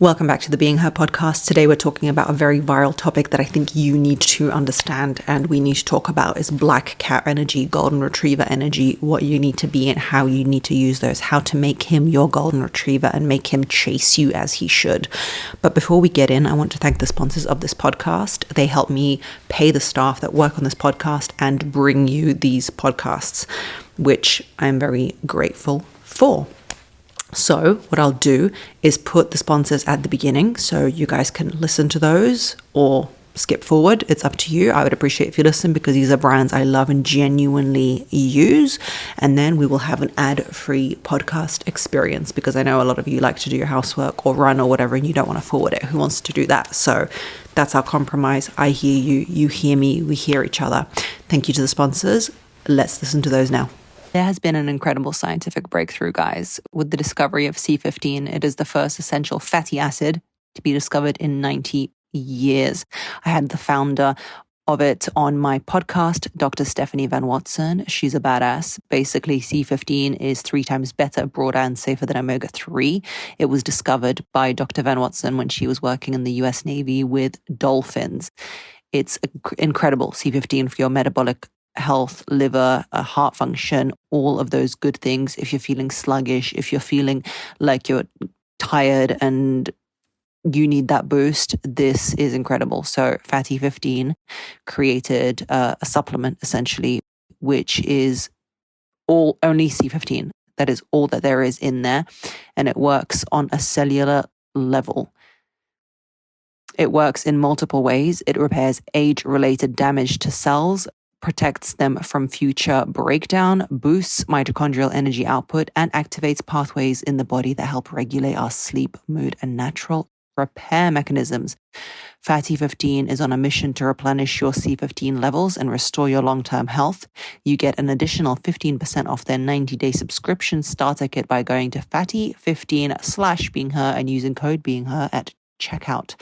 Welcome back to the Being Her podcast. Today we're talking about a very viral topic that I think you need to understand and we need to talk about is black cat energy, golden retriever energy, what you need to be and how you need to use those, how to make him your golden retriever and make him chase you as he should. But before we get in, I want to thank the sponsors of this podcast. They help me pay the staff that work on this podcast and bring you these podcasts, which I'm very grateful for. So what I'll do is put the sponsors at the beginning so you guys can listen to those or skip forward. It's up to you. I would appreciate if you listen because these are brands I love and genuinely use. And then we will have an ad-free podcast experience because I know a lot of you like to do your housework or run or whatever and you don't want to forward it. Who wants to do that? So that's our compromise. I hear you, you hear me, we hear each other. Thank you to the sponsors. Let's listen to those now. There has been an incredible scientific breakthrough, guys, with the discovery of C15. It is the first essential fatty acid to be discovered in 90 years. I had the founder of it on my podcast, Dr. Stephanie Van Watson. She's a badass. Basically, C15 is 3 times better, broader, and safer than omega-3. It was discovered by Dr. Van Watson when she was working in the US Navy with dolphins. It's incredible, C15, for your metabolic health, liver, heart function, all of those good things. If you're feeling sluggish, if you're feeling like you're tired and you need that boost, this is incredible. So Fatty 15 created a supplement essentially, which is only C15. That is all that there is in there. And it works on a cellular level. It works in multiple ways. It repairs age-related damage to cells, protects them from future breakdown, boosts mitochondrial energy output, and activates pathways in the body that help regulate our sleep, mood, and natural repair mechanisms. Fatty 15 is on a mission to replenish your C15 levels and restore your long-term health. You get an additional 15% off their 90-day subscription starter kit by going to fatty15/beingher and using code beingher at checkout.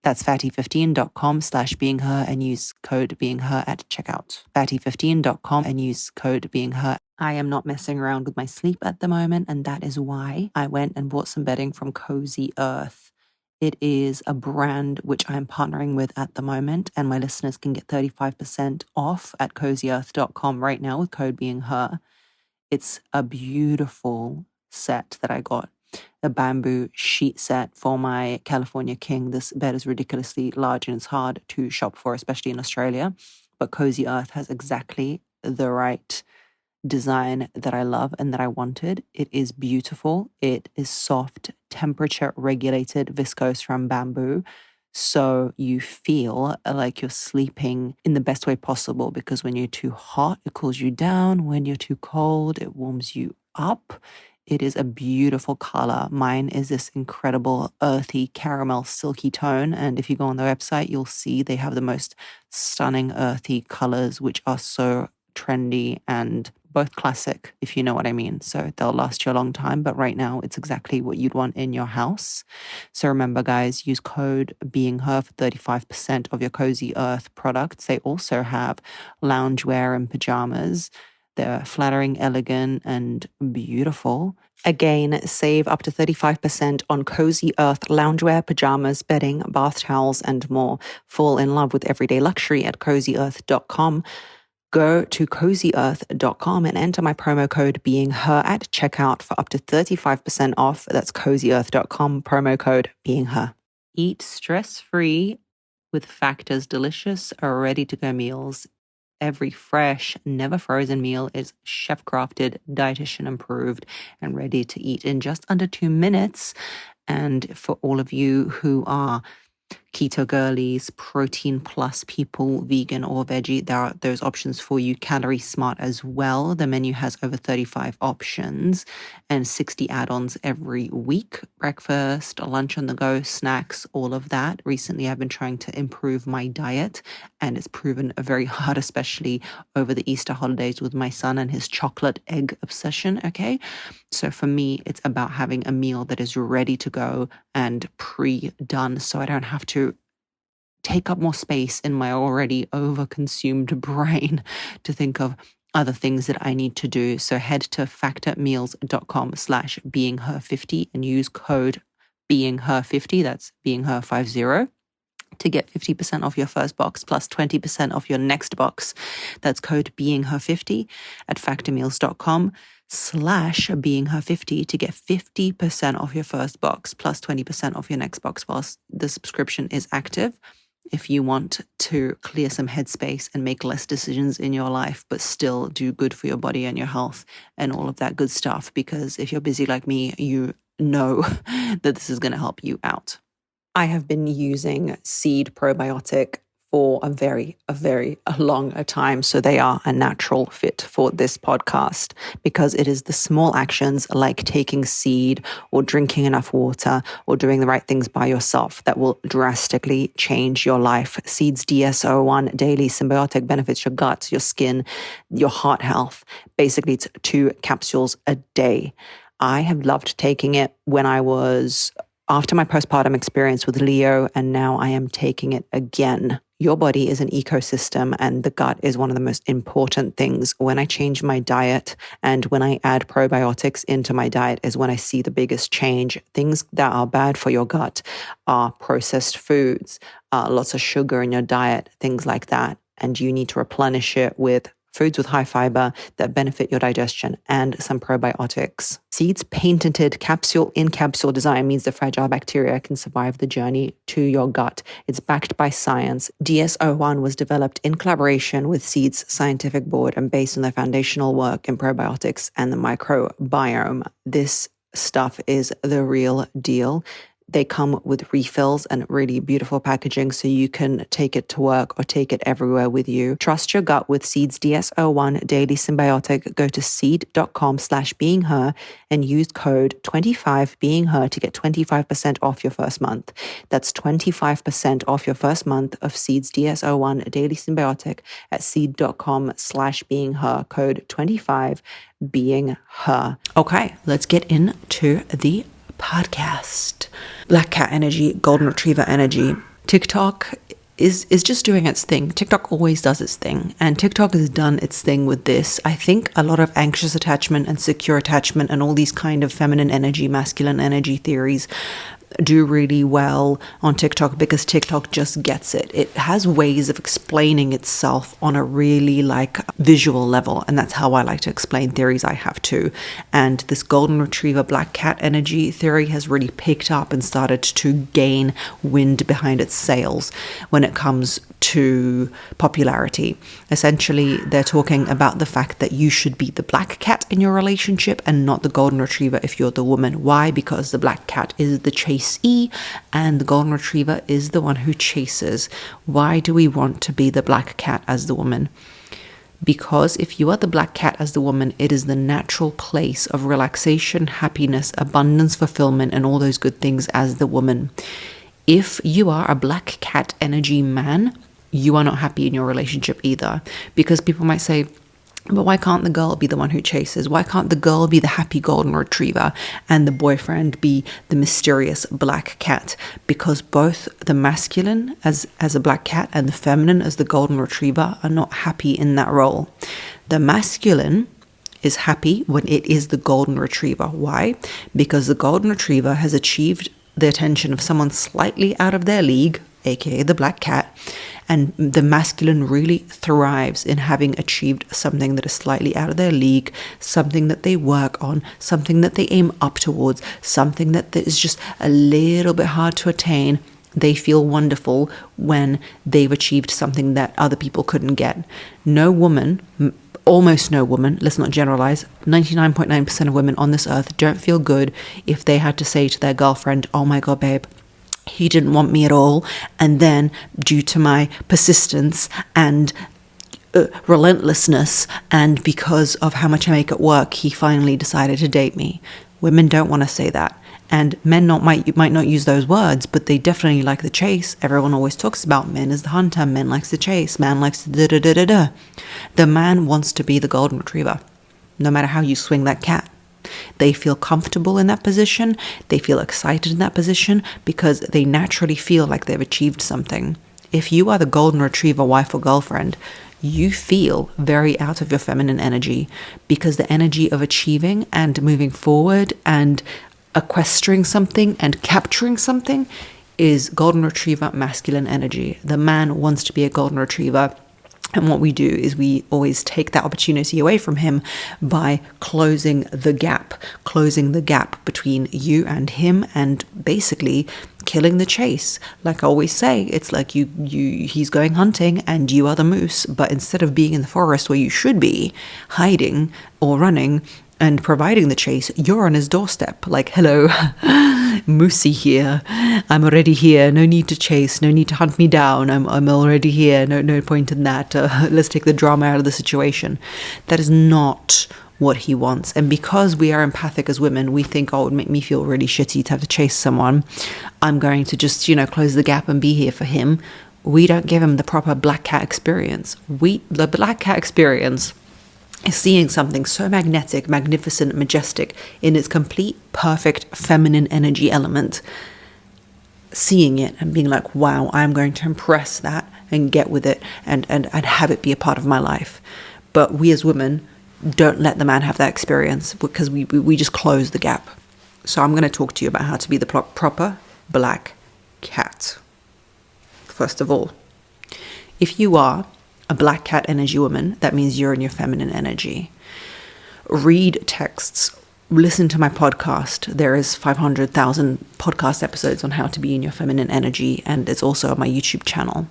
That's fatty15.com/beingher and use code beingher at checkout. Fatty15.com and use code beingher. I am not messing around with my sleep at the moment, and that is why I went and bought some bedding from Cozy Earth. It is a brand which I'm partnering with at the moment, and my listeners can get 35% off at cozyearth.com right now with code beingher. It's a beautiful set that I got. A bamboo sheet set for my California King. This bed is ridiculously large and it's hard to shop for, especially in Australia. But Cozy Earth has exactly the right design that I love and that I wanted. It is beautiful. It is soft, temperature regulated viscose from bamboo. So you feel like you're sleeping in the best way possible because when you're too hot, it cools you down. When you're too cold, it warms you up. It is a beautiful color. Mine is this incredible earthy caramel silky tone. And if you go on the website, you'll see they have the most stunning earthy colors, which are so trendy and both classic, if you know what I mean. So they'll last you a long time. But right now, it's exactly what you'd want in your house. So remember, guys, use code beingher for 35% of your Cozy Earth products. They also have loungewear and pajamas. They're flattering, elegant, and beautiful. Again, save up to 35% on Cozy Earth loungewear, pajamas, bedding, bath towels, and more. Fall in love with everyday luxury at cozyearth.com. Go to cozyearth.com and enter my promo code beingher at checkout for up to 35% off. That's cozyearth.com, promo code beingher. Eat stress-free with Factor's delicious, ready-to-go meals. Every fresh, never frozen meal is chef-crafted, dietitian approved, and ready to eat in just under 2 minutes. And for all of you who are keto girlies, protein plus people, vegan or veggie, there are those options for you. Calorie smart as well. The menu has over 35 options and 60 add-ons every week. Breakfast, lunch on the go, snacks, all of that. Recently, I've been trying to improve my diet and it's proven very hard, especially over the Easter holidays with my son and his chocolate egg obsession, okay? So for me, it's about having a meal that is ready to go and pre-done so I don't have to take up more space in my already over-consumed brain to think of other things that I need to do. So head to factormeals.com/beingher50 and use code being her 50, that's being her 50, to get 50% off your first box plus 20% off your next box. That's code being her 50 at factormeals.com/being her 50 to get 50% off your first box plus 20% off your next box whilst the subscription is active. If you want to clear some headspace and make less decisions in your life, but still do good for your body and your health and all of that good stuff, because if you're busy like me, you know that this is going to help you out. I have been using Seed Probiotic for a very long time. So they are a natural fit for this podcast because it is the small actions like taking seed or drinking enough water or doing the right things by yourself that will drastically change your life. Seed's DS-01 daily symbiotic benefits your gut, your skin, your heart health. Basically, it's 2 capsules a day. I have loved taking it when I was after my postpartum experience with Leo, and now I am taking it again. Your body is an ecosystem, and the gut is one of the most important things. When I change my diet and when I add probiotics into my diet is when I see the biggest change. Things that are bad for your gut are processed foods, lots of sugar in your diet, things like that. And you need to replenish it with foods with high fiber that benefit your digestion and some probiotics. Seed's patented capsule-in-capsule design means the fragile bacteria can survive the journey to your gut. It's backed by science. DS-01 was developed in collaboration with Seed's scientific board and based on their foundational work in probiotics and the microbiome. This stuff is the real deal. They come with refills and really beautiful packaging so you can take it to work or take it everywhere with you. Trust your gut with Seed's DS-01 Daily Symbiotic. Go to seed.com/beingher and use code 25beingher to get 25% off your first month. That's 25% off your first month of Seed's DS-01 Daily Symbiotic at seed.com/beingher. Code 25beingher. Okay, let's get into the podcast. Black cat energy, golden retriever energy. TikTok is just doing its thing. TikTok always does its thing, and TikTok has done its thing with this. I think a lot of anxious attachment and secure attachment and all these kind of feminine energy, masculine energy theories do really well on TikTok because TikTok just gets it. It has ways of explaining itself on a really visual level, and that's how I like to explain theories I have too. And this golden retriever black cat energy theory has really picked up and started to gain wind behind its sails when it comes to popularity. Essentially, they're talking about the fact that you should be the black cat in your relationship and not the golden retriever if you're the woman. Why? Because the black cat is the chasee and the golden retriever is the one who chases. Why do we want to be the black cat as the woman? Because if you are the black cat as the woman, it is the natural place of relaxation, happiness, abundance, fulfillment, and all those good things as the woman. If you are a black cat energy man, you are not happy in your relationship either. Because people might say, but why can't the girl be the one who chases? Why can't the girl be the happy golden retriever and the boyfriend be the mysterious black cat? Because both the masculine as a black cat and the feminine as the golden retriever are not happy in that role. The masculine is happy when it is the golden retriever. Why? Because the golden retriever has achieved the attention of someone slightly out of their league, aka the black cat, and the masculine really thrives in having achieved something that is slightly out of their league, something that they work on, something that they aim up towards, something that is just a little bit hard to attain. They feel wonderful when they've achieved something that other people couldn't get. No woman, almost no woman, let's not generalize, 99.9% of women on this earth don't feel good if they had to say to their girlfriend, oh my God, babe, he didn't want me at all, and then due to my persistence and relentlessness and because of how much I make at work, he finally decided to date me. Women don't want to say that. And men might not use those words, but they definitely like the chase. Everyone always talks about men as the hunter. Men likes the chase. Man likes the da-da-da-da-da. The man wants to be the golden retriever, no matter how you swing that cat. They feel comfortable in that position. They feel excited in that position because they naturally feel like they've achieved something. If you are the golden retriever wife or girlfriend, you feel very out of your feminine energy because the energy of achieving and moving forward and equestering something and capturing something is golden retriever masculine energy. The man wants to be a golden retriever. And what we do is we always take that opportunity away from him by closing the gap between you and him, and basically killing the chase. Like I always say, it's like he's going hunting and you are the moose, but instead of being in the forest where you should be, hiding or running and providing the chase, you're on his doorstep. Like, hello, Moosey here. I'm already here. No need to chase. No need to hunt me down. I'm already here. No point in that. Let's take the drama out of the situation. That is not what he wants. And because we are empathic as women, we think, oh, it would make me feel really shitty to have to chase someone. I'm going to just, close the gap and be here for him. We don't give him the proper black cat experience. The black cat experience is seeing something so magnetic, magnificent, majestic in its complete, perfect feminine energy element, seeing it and being like, wow, I'm going to impress that and get with it and have it be a part of my life. But we as women don't let the man have that experience because we just close the gap. So I'm going to talk to you about how to be the proper black cat. First of all, if you are a black cat energy woman, that means you're in your feminine energy. Read texts, listen to my podcast. There is 500,000 podcast episodes on how to be in your feminine energy, and it's also on my YouTube channel.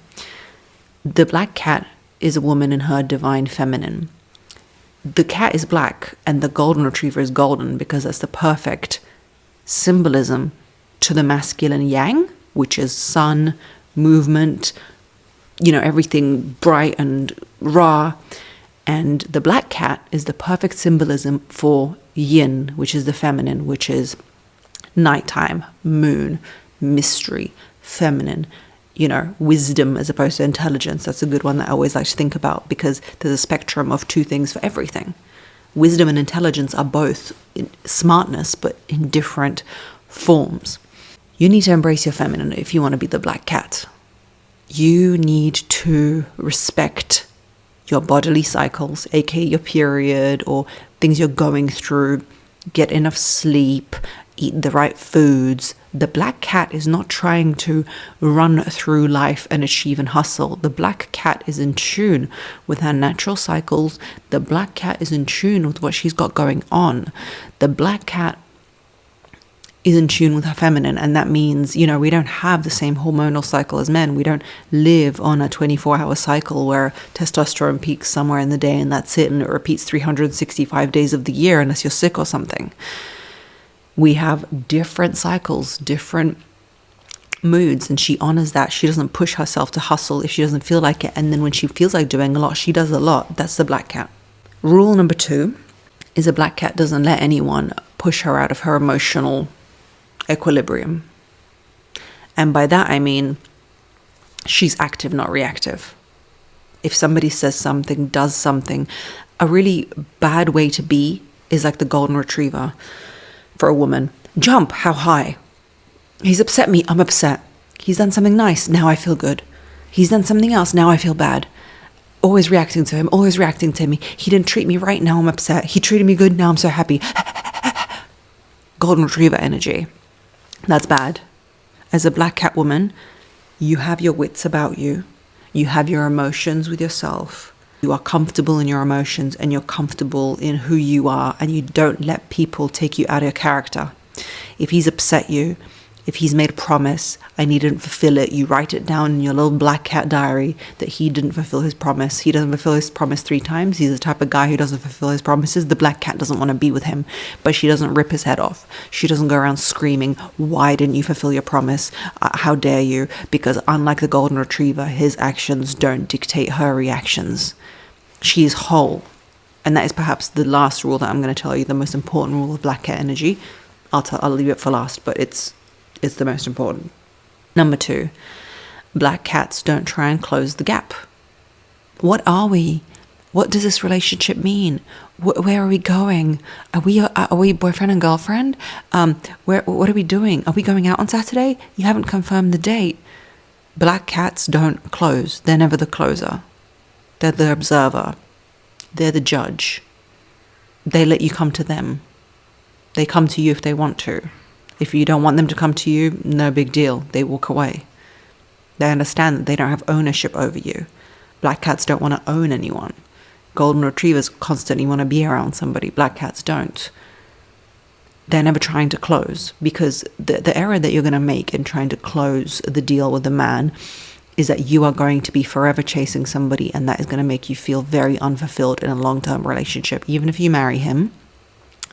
The black cat is a woman in her divine feminine. The cat is black and the golden retriever is golden because that's the perfect symbolism to the masculine yang, which is sun, movement, everything bright and raw. And the black cat is the perfect symbolism for yin, which is the feminine, which is nighttime, moon, mystery, feminine, wisdom as opposed to intelligence. That's a good one that I always like to think about because there's a spectrum of two things for everything. Wisdom and intelligence are both smartness, but in different forms. You need to embrace your feminine if you want to be the black cat. You need to respect your bodily cycles, aka your period or things you're going through, get enough sleep, eat the right foods. The black cat is not trying to run through life and achieve and hustle. The black cat is in tune with her natural cycles. The black cat is in tune with what she's got going on. The black cat is in tune with her feminine, and that means, we don't have the same hormonal cycle as men. We don't live on a 24-hour cycle where testosterone peaks somewhere in the day and that's it, and it repeats 365 days of the year unless you're sick or something. We have different cycles, different moods, and she honors that. She doesn't push herself to hustle if she doesn't feel like it, and then when she feels like doing a lot, she does a lot. That's the black cat. Rule number 2 is a black cat doesn't let anyone push her out of her emotional equilibrium. And by that I mean she's active, not reactive. If somebody says something, does something, a really bad way to be is like the golden retriever for a woman. Jump, how high? He's upset me, I'm upset. He's done something nice, now I feel good. He's done something else, now I feel bad. Always reacting to him, always reacting to me. He didn't treat me right, now I'm upset. He treated me good, now I'm so happy. Golden retriever energy. That's bad. As a black cat woman, you have your wits about you. You have your emotions with yourself. You are comfortable in your emotions and you're comfortable in who you are, and you don't let people take you out of your character. If he's upset you, if he's made a promise and he didn't fulfill it, you write it down in your little black cat diary that he didn't fulfill his promise. He doesn't fulfill his promise 3 times. He's the type of guy who doesn't fulfill his promises. The black cat doesn't want to be with him, but she doesn't rip his head off. She doesn't go around screaming, why didn't you fulfill your promise? How dare you? Because unlike the golden retriever, his actions don't dictate her reactions. She is whole. And that is perhaps the last rule that I'm going to tell you, the most important rule of black cat energy. I'll leave it for last, but it's the most important. Number 2, black cats don't try and close the gap. What are we? What does this relationship mean? Where are we going? Are we boyfriend and girlfriend? What are we doing? Are we going out on Saturday? You haven't confirmed the date. Black cats don't close. They're never the closer. They're the observer. They're the judge. They let you come to them. They come to you if they want to. If you don't want them to come to you, no big deal. They walk away. They understand that they don't have ownership over you. Black cats don't want to own anyone. Golden retrievers constantly want to be around somebody. Black cats don't. They're never trying to close, because the error that you're going to make in trying to close the deal with a man is that you are going to be forever chasing somebody, and that is going to make you feel very unfulfilled in a long-term relationship. Even if you marry him,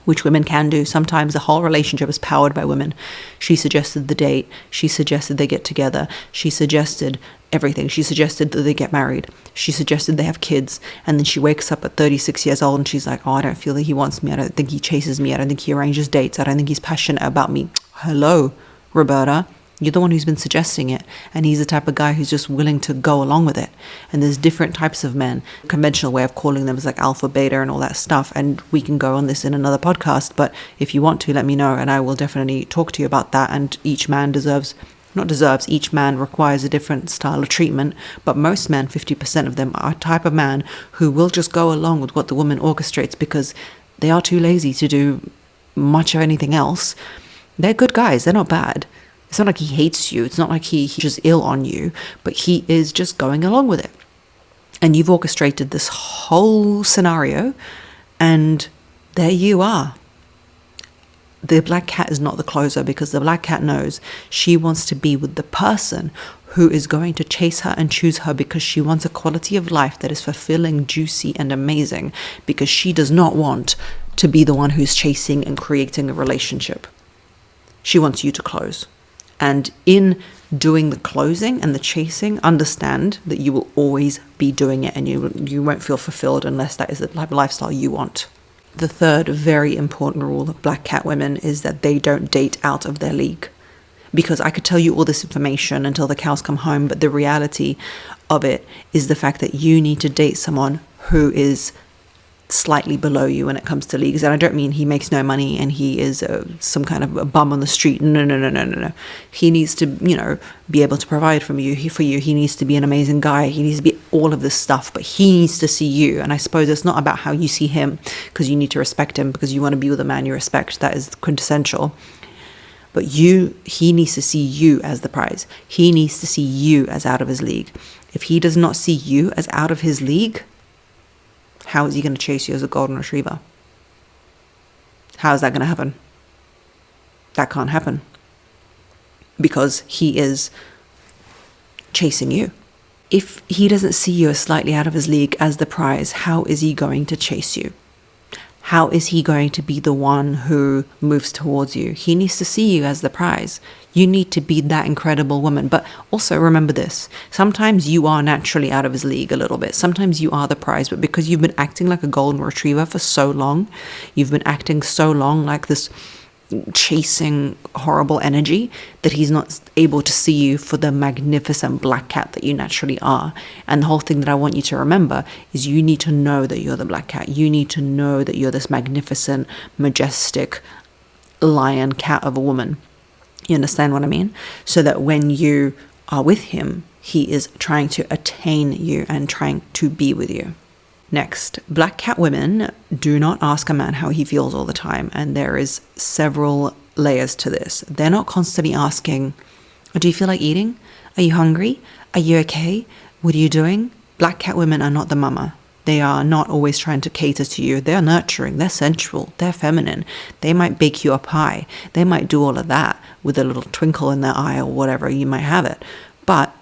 which women can do. Sometimes the whole relationship is powered by women. She suggested the date. She suggested they get together. She suggested everything. She suggested that they get married. She suggested they have kids. And then she wakes up at 36 years old and she's like, oh, I don't feel that he wants me. I don't think he chases me. I don't think he arranges dates. I don't think he's passionate about me. Hello, Roberta. You're the one who's been suggesting it. And he's the type of guy who's just willing to go along with it. And there's different types of men. Conventional way of calling them is like alpha, beta, and all that stuff. And we can go on this in another podcast. But if you want to, let me know. And I will definitely talk to you about that. And each man each man requires a different style of treatment. But most men, 50% of them, are a type of man who will just go along with what the woman orchestrates because they are too lazy to do much of anything else. They're good guys. They're not bad. It's not like he hates you. It's not like he's just ill on you, but he is just going along with it. And you've orchestrated this whole scenario, and there you are. The black cat is not the closer, because the black cat knows she wants to be with the person who is going to chase her and choose her, because she wants a quality of life that is fulfilling, juicy, and amazing, because she does not want to be the one who's chasing and creating a relationship. She wants you to close. And in doing the closing and the chasing, understand that you will always be doing it, and you won't feel fulfilled unless that is the type of lifestyle you want. The third very important rule of black cat women is that they don't date out of their league. Because I could tell you all this information until the cows come home, but the reality of it is the fact that you need to date someone who is slightly below you when it comes to leagues. And I don't mean he makes no money and he is some kind of a bum on the street. No. He needs to, be able to provide for you. He needs to be an amazing guy. He needs to be all of this stuff, but he needs to see you. And I suppose it's not about how you see him, because you need to respect him, because you want to be with a man you respect. That is quintessential. But he needs to see you as the prize. He needs to see you as out of his league. If he does not see you as out of his league, how is he going to chase you as a golden retriever? How is that going to happen? That can't happen. Because he is chasing you. If he doesn't see you as slightly out of his league as the prize, how is he going to chase you? How is he going to be the one who moves towards you? He needs to see you as the prize. You need to be that incredible woman. But also remember this. Sometimes you are naturally out of his league a little bit. Sometimes you are the prize, but because you've been acting like a golden retriever for so long, you've been acting so long like this chasing horrible energy, that he's not able to see you for the magnificent black cat that you naturally are. And the whole thing that I want you to remember is you need to know that you're the black cat. You need to know that you're this magnificent, majestic lion cat of a woman. You understand what I mean? So that when you are with him, he is trying to attain you and trying to be with you. Next, black cat women do not ask a man how he feels all the time. And there is several layers to this. They're not constantly asking, do you feel like eating? Are you hungry? Are you okay? What are you doing? Black cat women are not the mama. They are not always trying to cater to you. They're nurturing. They're sensual. They're feminine. They might bake you a pie. They might do all of that with a little twinkle in their eye or whatever you might have it. But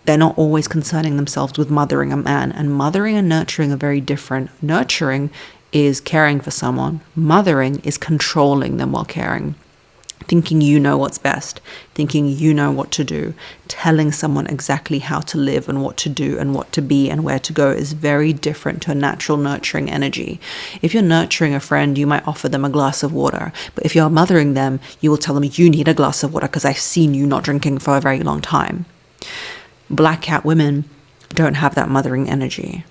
they're not always concerning themselves with mothering a man. And mothering and nurturing are very different. Nurturing is caring for someone. Mothering is controlling them while caring. Thinking you know what's best. Thinking you know what to do. Telling someone exactly how to live and what to do and what to be and where to go is very different to a natural nurturing energy. If you're nurturing a friend, you might offer them a glass of water. But if you're mothering them, you will tell them, you need a glass of water because I've seen you not drinking for a very long time. Black cat women don't have that mothering energy.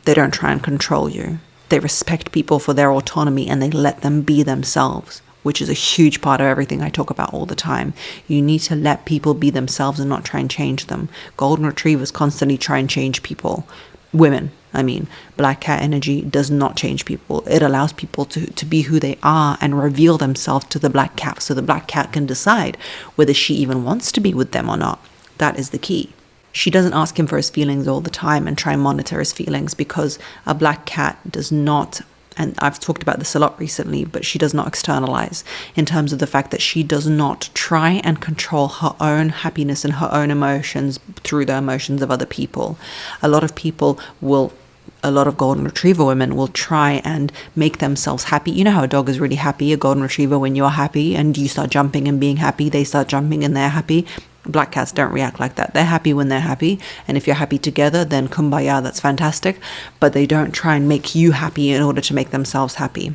They don't try and control you. They respect people for their autonomy and they let them be themselves, which is a huge part of everything I talk about all the time. You need to let people be themselves and not try and change them. Golden retrievers constantly try and change people. Women, I mean, black cat energy does not change people. It allows people to be who they are and reveal themselves to the black cat, so the black cat can decide whether she even wants to be with them or not. That is the key. She doesn't ask him for his feelings all the time and try and monitor his feelings, because a black cat does not, and I've talked about this a lot recently, but she does not externalize, in terms of the fact that she does not try and control her own happiness and her own emotions through the emotions of other people. A lot of golden retriever women will try and make themselves happy. You know how a dog is really happy, a golden retriever, when you're happy and you start jumping and being happy, they start jumping and they're happy. Black cats don't react like that. They're happy when they're happy, and if you're happy together, then kumbaya, that's fantastic, but they don't try and make you happy in order to make themselves happy.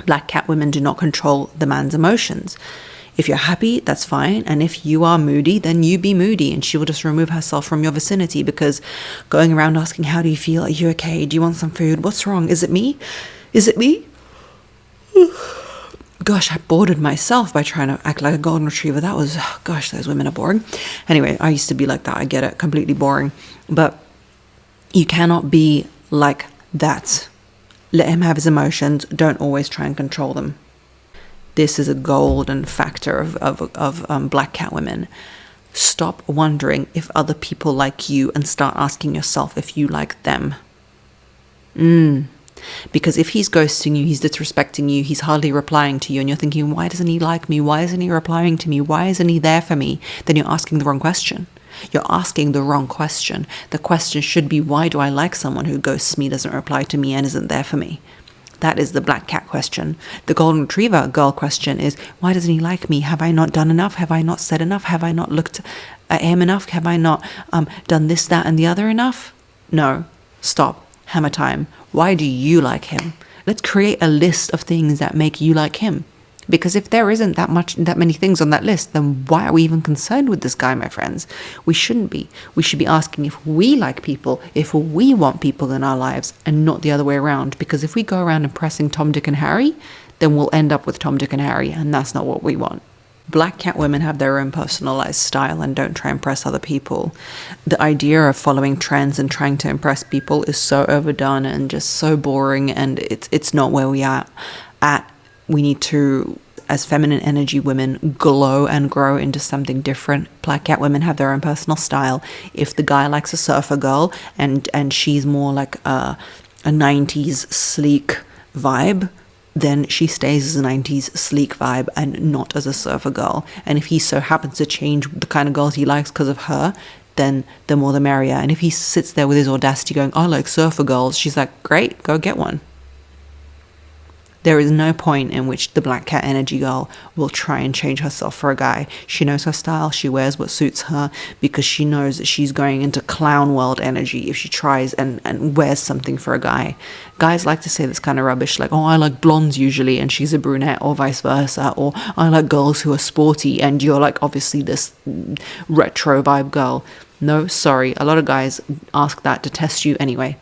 Black cat women do not control the man's emotions. If you're happy, that's fine, and if you are moody, then you be moody, and she will just remove herself from your vicinity, because going around asking, how do you feel? Are you okay? Do you want some food? What's wrong? Is it me? Is it me? Gosh, I bored myself by trying to act like a golden retriever. That was, gosh, those women are boring. Anyway, I used to be like that. I get it. Completely boring. But you cannot be like that. Let him have his emotions. Don't always try and control them. This is a golden factor of black cat women. Stop wondering if other people like you and start asking yourself if you like them. Because if he's ghosting you, he's disrespecting you, he's hardly replying to you, and you're thinking, why doesn't he like me? Why isn't he replying to me? Why isn't he there for me? Then you're asking the wrong question. You're asking the wrong question. The question should be, why do I like someone who ghosts me, doesn't reply to me, and isn't there for me? That is the black cat question. The golden retriever girl question is, why doesn't he like me? Have I not done enough? Have I not said enough? Have I not looked at him enough? Have I not done this, that, and the other enough? No. Stop. Hammer time. Why do you like him? Let's create a list of things that make you like him. Because if there isn't that many things on that list, then why are we even concerned with this guy, my friends? We shouldn't be. We should be asking if we like people, if we want people in our lives, and not the other way around. Because if we go around impressing Tom, Dick, and Harry, then we'll end up with Tom, Dick, and Harry, and that's not what we want. Black cat women have their own personalized style and don't try and impress other people. The idea of following trends and trying to impress people is so overdone and just so boring, and it's not where we are at. We need to, as feminine energy women, glow and grow into something different. Black cat women have their own personal style. If the guy likes a surfer girl and she's more like a 90s sleek vibe, then she stays as a 90s sleek vibe and not as a surfer girl. And if he so happens to change the kind of girls he likes because of her, then the more the merrier. And if he sits there with his audacity going, I like surfer girls, she's like, great, go get one. There is no point in which the black cat energy girl will try and change herself for a guy. She knows her style. She wears what suits her because she knows that she's going into clown world energy if she tries and wears something for a guy. Guys like to say this kind of rubbish like, oh, I like blondes usually and she's a brunette, or vice versa. Or I like girls who are sporty and you're like obviously this retro vibe girl. No, sorry. A lot of guys ask that to test you anyway.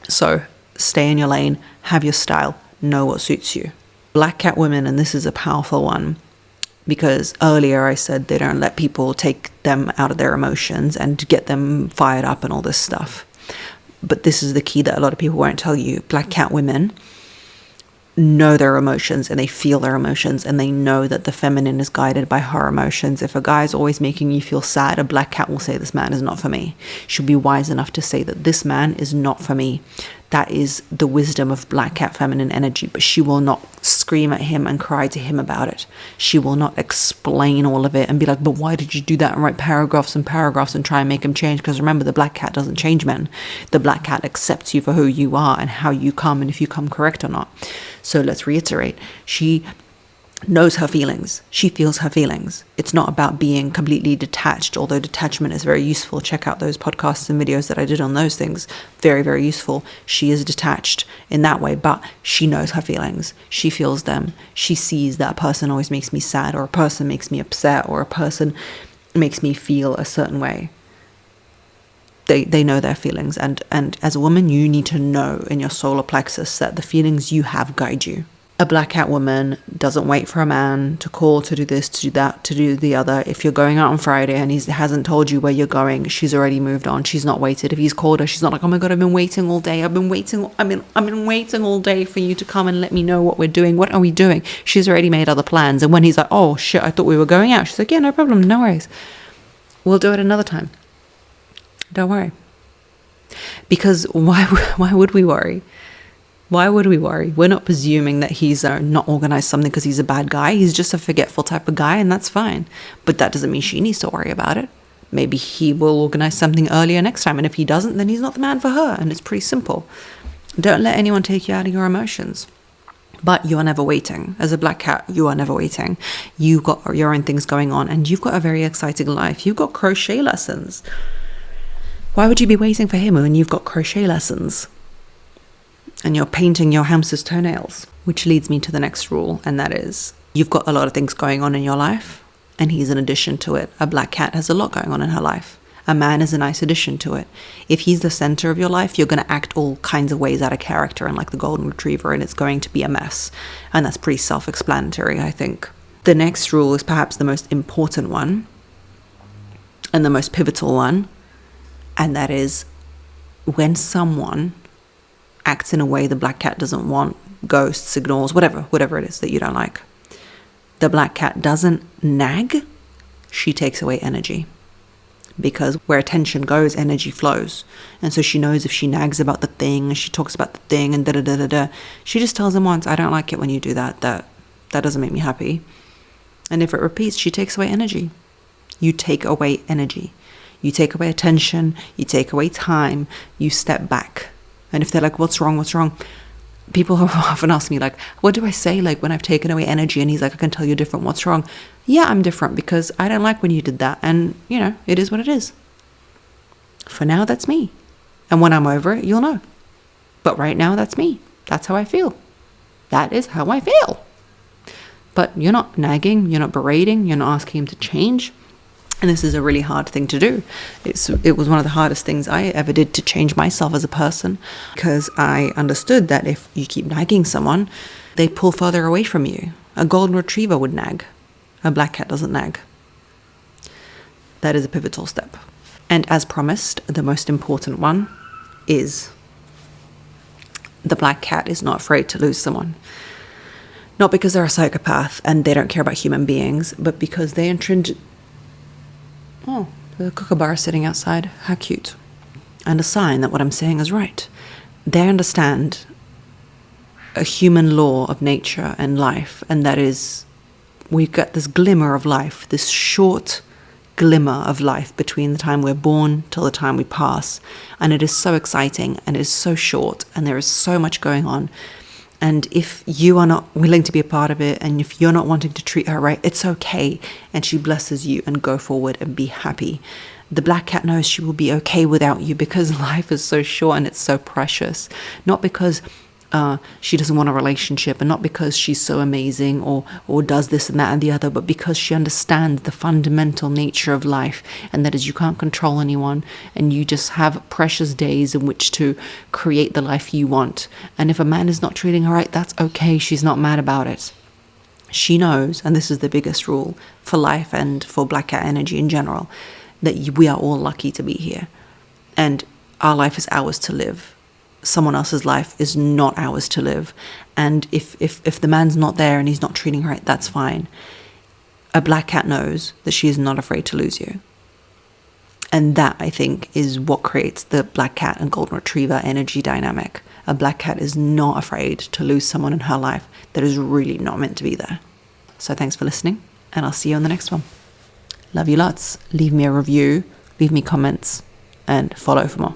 So stay in your lane. Have your style. Know what suits you. Black cat women, and this is a powerful one, because earlier I said they don't let people take them out of their emotions and get them fired up and all this stuff. But this is the key that a lot of people won't tell you. Black cat women know their emotions and they feel their emotions, and they know that the feminine is guided by her emotions. If a guy is always making you feel sad, a black cat will say, this man is not for me. She'll be wise enough to say that this man is not for me. That is the wisdom of black cat feminine energy, but she will not scream at him and cry to him about it. She will not explain all of it and be like, but why did you do that? And write paragraphs and paragraphs and try and make him change. Because remember, the black cat doesn't change men. The black cat accepts you for who you are and how you come and if you come correct or not. So let's reiterate. She knows her feelings. She feels her feelings. It's not about being completely detached, although detachment is very useful. Check out those podcasts and videos that I did on those things. Very, very useful. She is detached in that way, but she knows her feelings. She feels them. She sees that a person always makes me sad, or a person makes me upset, or a person makes me feel a certain way. They know their feelings, and as a woman, you need to know in your solar plexus that the feelings you have guide you. A black cat woman doesn't wait for a man to call, to do this, to do that, to do the other. If you're going out on Friday and he hasn't told you where you're going, she's already moved on. She's not waited. If he's called her, she's not like, oh my God, I've been waiting all day. I've been waiting all day for you to come and let me know what we're doing. What are we doing? She's already made other plans. And when he's like, oh shit, I thought we were going out. She's like, yeah, no problem. No worries. We'll do it another time. Don't worry. Because why would we worry? Why would we worry? We're not presuming that he's not organized something because he's a bad guy. He's just a forgetful type of guy, and that's fine. But that doesn't mean she needs to worry about it. Maybe he will organize something earlier next time, and if he doesn't, then he's not the man for her, and it's pretty simple. Don't let anyone take you out of your emotions. But you are never waiting. As a black cat, you are never waiting. You've got your own things going on, and you've got a very exciting life. You've got crochet lessons. Why would you be waiting for him when you've got crochet lessons? And you're painting your hamster's toenails. Which leads me to the next rule, and that is, you've got a lot of things going on in your life, and he's an addition to it. A black cat has a lot going on in her life. A man is a nice addition to it. If he's the center of your life, you're going to act all kinds of ways out of character and like the golden retriever, and it's going to be a mess. And that's pretty self-explanatory, I think. The next rule is perhaps the most important one, and the most pivotal one, and that is, when someone acts in a way the black cat doesn't want, ghosts, ignores, whatever it is that you don't like, the black cat doesn't nag, she takes away energy. Because where attention goes, energy flows. And so she knows if she nags about the thing, and she talks about the thing, and da-da-da-da-da, she just tells him once, I don't like it when you do that. That doesn't make me happy. And if it repeats, she takes away energy. You take away energy. You take away attention. You take away time. You step back. And if they're like, what's wrong? People often ask me, like, what do I say, like, when I've taken away energy? And he's like, I can tell you're different. What's wrong? Yeah, I'm different because I don't like when you did that. And, it is what it is. For now, that's me. And when I'm over it, you'll know. But right now, that's me. That's how I feel. That is how I feel. But you're not nagging. You're not berating. You're not asking him to change. And this is a really hard thing to do. It was one of the hardest things I ever did to change myself as a person, because I understood that if you keep nagging someone, they pull further away from you. A golden retriever would nag. A black cat doesn't nag. That is a pivotal step. And as promised, the most important one is the black cat is not afraid to lose someone. Not because they're a psychopath and they don't care about human beings, but because they Oh, the kookaburra sitting outside. How cute. And a sign that what I'm saying is right. They understand a human law of nature and life, and that is, we've got this glimmer of life, this short glimmer of life between the time we're born till the time we pass. And it is so exciting, and it is so short, and there is so much going on. And if you are not willing to be a part of it, and if you're not wanting to treat her right, it's okay. And she blesses you, and go forward and be happy. The black cat knows she will be okay without you, because life is so short and it's so precious. Not because she doesn't want a relationship, and not because she's so amazing or does this and that and the other, but because she understands the fundamental nature of life, and that is, you can't control anyone, and you just have precious days in which to create the life you want. And if a man is not treating her right, that's okay. She's not mad about it. She knows, and this is the biggest rule for life and for black cat energy in general, that we are all lucky to be here, and our life is ours to live. Someone else's life is not ours to live. And if the man's not there and he's not treating her right, that's fine. A black cat knows that she is not afraid to lose you. And that, I think, is what creates the black cat and golden retriever energy dynamic. A black cat is not afraid to lose someone in her life that is really not meant to be there. So thanks for listening, and I'll see you on the next one. Love you lots. Leave me a review, leave me comments, and follow for more.